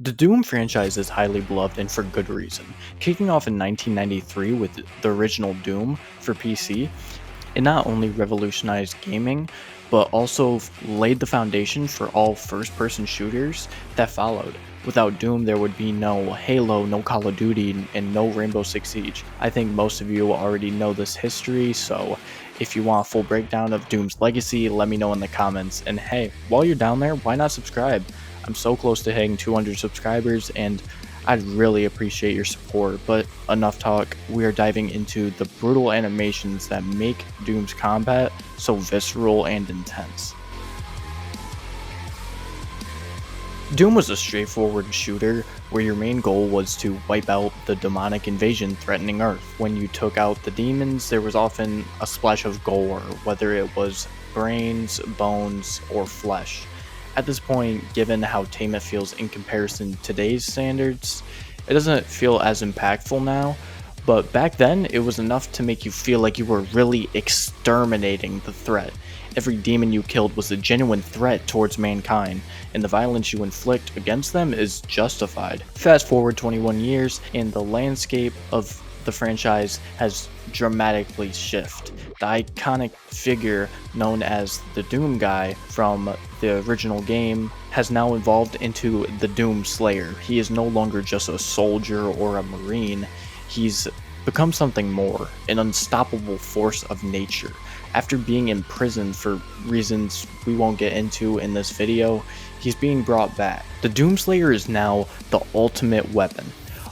The Doom franchise is highly beloved and for good reason. Kicking off in 1993 with the original Doom for PC, it not only revolutionized gaming, but also laid the foundation for all first person shooters that followed. Without Doom, there would be no Halo, no Call of Duty, and no Rainbow Six Siege. I think most of you already know this history, so if you want a full breakdown of Doom's legacy, let me know in the comments. And hey, while you're down there, why not subscribe? I'm so close to hitting 200 subscribers, and I'd really appreciate your support. But enough talk, we are diving into the brutal animations that make Doom's combat so visceral and intense. Doom was a straightforward shooter where your main goal was to wipe out the demonic invasion threatening Earth. When you took out the demons, there was often a splash of gore, whether it was brains, bones, or flesh. At this point, given how tame it feels in comparison to today's standards, it doesn't feel as impactful now, but back then it was enough to make you feel like you were really exterminating the threat. Every demon you killed was a genuine threat towards mankind, and the violence you inflict against them is justified. Fast forward 21 years, and the landscape of the franchise has dramatically shifted. The iconic figure known as the Doom Guy from the original game has now evolved into the Doom Slayer. He is no longer just a soldier or a marine, he's become something more, an unstoppable force of nature. After being imprisoned for reasons we won't get into in this video, he's being brought back. The Doomslayer is now the ultimate weapon,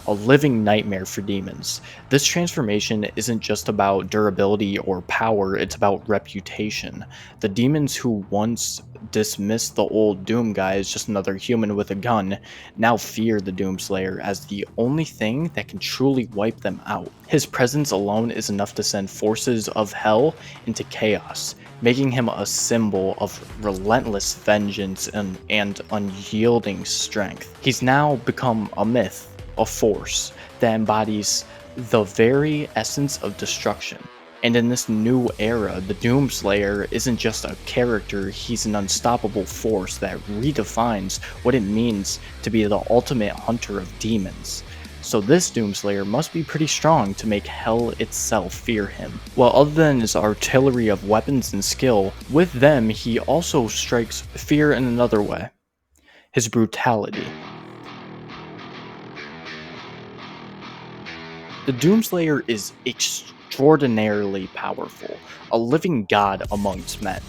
a living nightmare for demons. This transformation isn't just about durability or power, it's about reputation. The demons who once dismissed the old Doom guy as just another human with a gun now fear the Doomslayer as the only thing that can truly wipe them out. His presence alone is enough to send forces of hell into chaos, making him a symbol of relentless vengeance and unyielding strength. He's now become a myth, a force that embodies the very essence of destruction. And in this new era, the Doomslayer isn't just a character, he's an unstoppable force that redefines what it means to be the ultimate hunter of demons. So this Doomslayer must be pretty strong to make hell itself fear him. While other than his artillery of weapons and skill, with them he also strikes fear in another way: his brutality. The Doomslayer is extraordinarily powerful, a living god amongst men.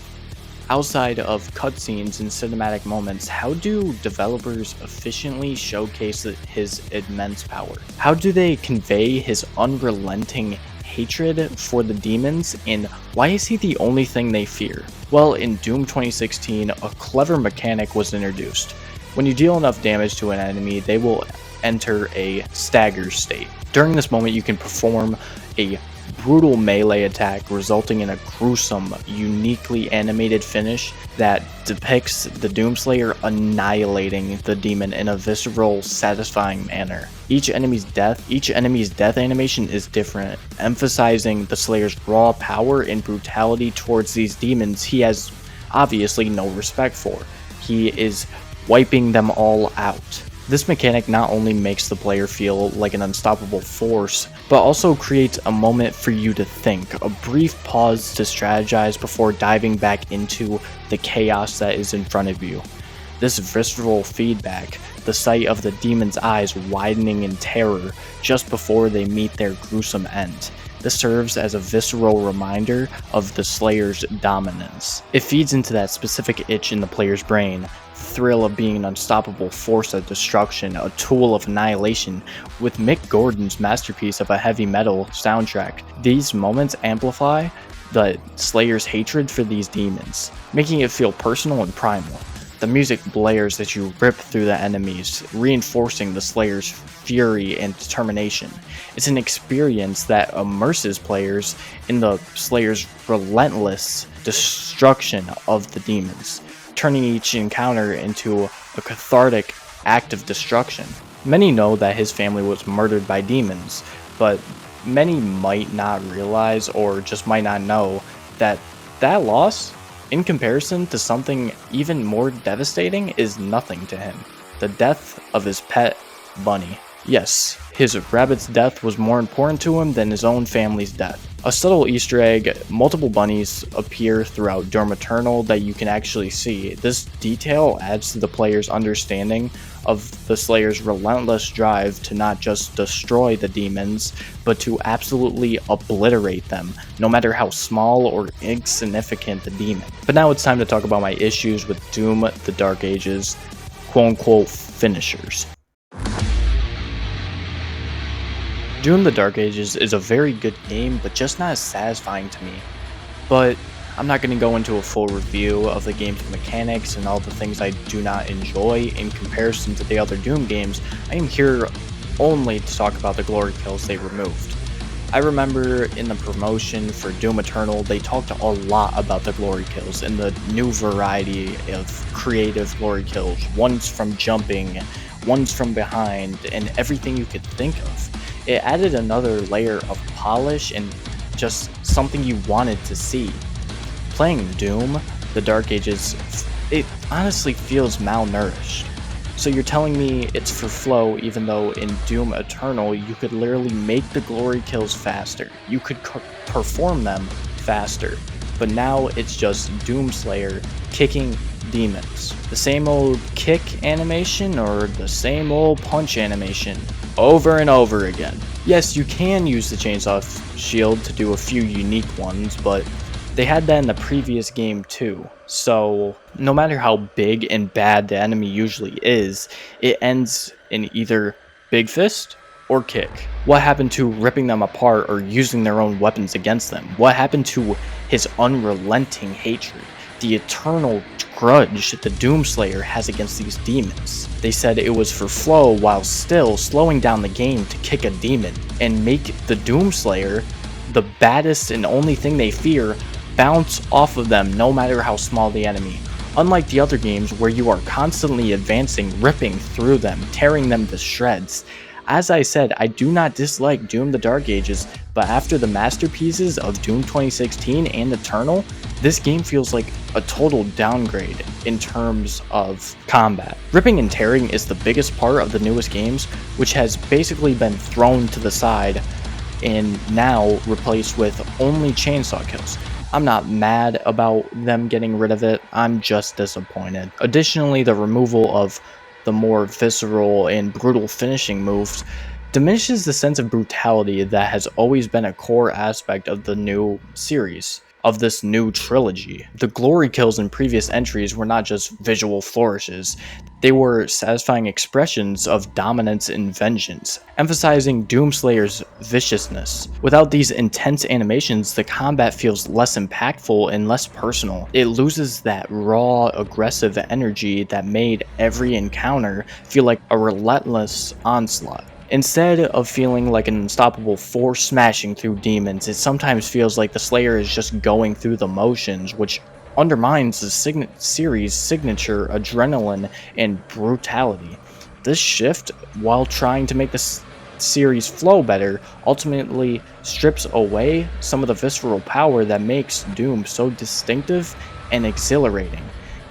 Outside of cutscenes and cinematic moments, how do developers efficiently showcase his immense power? How do they convey his unrelenting hatred for the demons, and why is he the only thing they fear? Well, in Doom 2016, a clever mechanic was introduced. When you deal enough damage to an enemy, they will enter a stagger state. During this moment, you can perform a brutal melee attack, resulting in a gruesome, uniquely animated finish that depicts the Doomslayer annihilating the demon in a visceral, satisfying manner. Each enemy's death animation is different, emphasizing the Slayer's raw power and brutality towards these demons he has obviously no respect for. He is wiping them all out. This mechanic not only makes the player feel like an unstoppable force, but also creates a moment for you to think, a brief pause to strategize before diving back into the chaos that is in front of you. This visceral feedback, the sight of the demon's eyes widening in terror just before they meet their gruesome end. This serves as a visceral reminder of the Slayer's dominance. It feeds into that specific itch in the player's brain, thrill of being an unstoppable force of destruction, a tool of annihilation. With Mick Gordon's masterpiece of a heavy metal soundtrack, these moments amplify the Slayer's hatred for these demons, making it feel personal and primal. The music blares as you rip through the enemies, reinforcing the Slayer's fury and determination. It's an experience that immerses players in the Slayer's relentless destruction of the demons, turning each encounter into a cathartic act of destruction. Many know that his family was murdered by demons, but many might not realize or just might not know that that loss, in comparison to something even more devastating, is nothing to him. the death of his pet bunny. Yes, his rabbit's death was more important to him than his own family's death. A subtle Easter egg, multiple bunnies appear throughout Doom Eternal that you can actually see. This detail adds to the player's understanding of the Slayer's relentless drive to not just destroy the demons, but to absolutely obliterate them, no matter how small or insignificant the demon. But now it's time to talk about my issues with Doom the Dark Ages, quote-unquote finishers. Doom the Dark Ages is a very good game, but just not as satisfying to me. But I'm not going to go into a full review of the game's mechanics and all the things I do not enjoy in comparison to the other Doom games. I am here only to talk about the glory kills they removed. I remember in the promotion for Doom Eternal, they talked a lot about the glory kills and the new variety of creative glory kills. One's from jumping, one's from behind, and everything you could think of. It added another layer of polish and just something you wanted to see. Playing Doom, the Dark Ages, it honestly feels malnourished. So you're telling me it's for flow, even though in Doom Eternal you could literally make the glory kills faster. You could perform them faster. But now it's just Doomslayer kicking demons. The same old kick animation or the same old punch animation over and over again. Yes, you can use the chainsaw shield to do a few unique ones, but they had that in the previous game too. So no matter how big and bad the enemy usually is, it ends in either big fist or kick. What happened to ripping them apart or using their own weapons against them? What happened to his unrelenting hatred? The eternal grudge the Doomslayer has against these demons. They said it was for flow while still slowing down the game to kick a demon and make the Doomslayer, the baddest and only thing they fear, bounce off of them no matter how small the enemy. Unlike the other games where you are constantly advancing, ripping through them, tearing them to shreds. As I said, I do not dislike Doom the Dark Ages, but after the masterpieces of Doom 2016 and Eternal, this game feels like a total downgrade in terms of combat. Ripping and tearing is the biggest part of the newest games, which has basically been thrown to the side and now replaced with only chainsaw kills. I'm not mad about them getting rid of it, I'm just disappointed. Additionally, the removal of the more visceral and brutal finishing moves diminishes the sense of brutality that has always been a core aspect of the new series, of this new trilogy. The glory kills in previous entries were not just visual flourishes, they were satisfying expressions of dominance and vengeance, emphasizing Doomslayer's viciousness. Without these intense animations, the combat feels less impactful and less personal. It loses that raw, aggressive energy that made every encounter feel like a relentless onslaught. Instead of feeling like an unstoppable force smashing through demons, it sometimes feels like the Slayer is just going through the motions, which undermines the series' signature adrenaline and brutality. This shift, while trying to make the series flow better, ultimately strips away some of the visceral power that makes Doom so distinctive and exhilarating.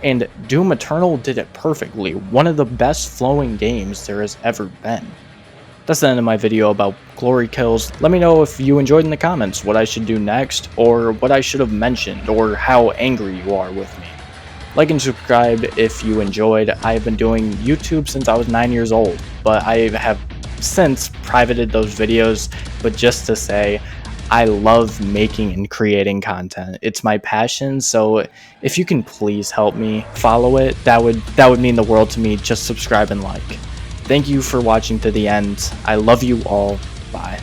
And Doom Eternal did it perfectly, one of the best flowing games there has ever been. That's the end of my video about glory kills. Let me know if you enjoyed in the comments what I should do next, or what I should have mentioned, or how angry you are with me. Like and subscribe if you enjoyed. I have been doing YouTube since I was 9 years old, but I have since privated those videos, but just to say, I love making and creating content. It's my passion, so if you can please help me follow it, that would mean the world to me. Just subscribe and like. Thank you for watching to the end. I love you all. Bye.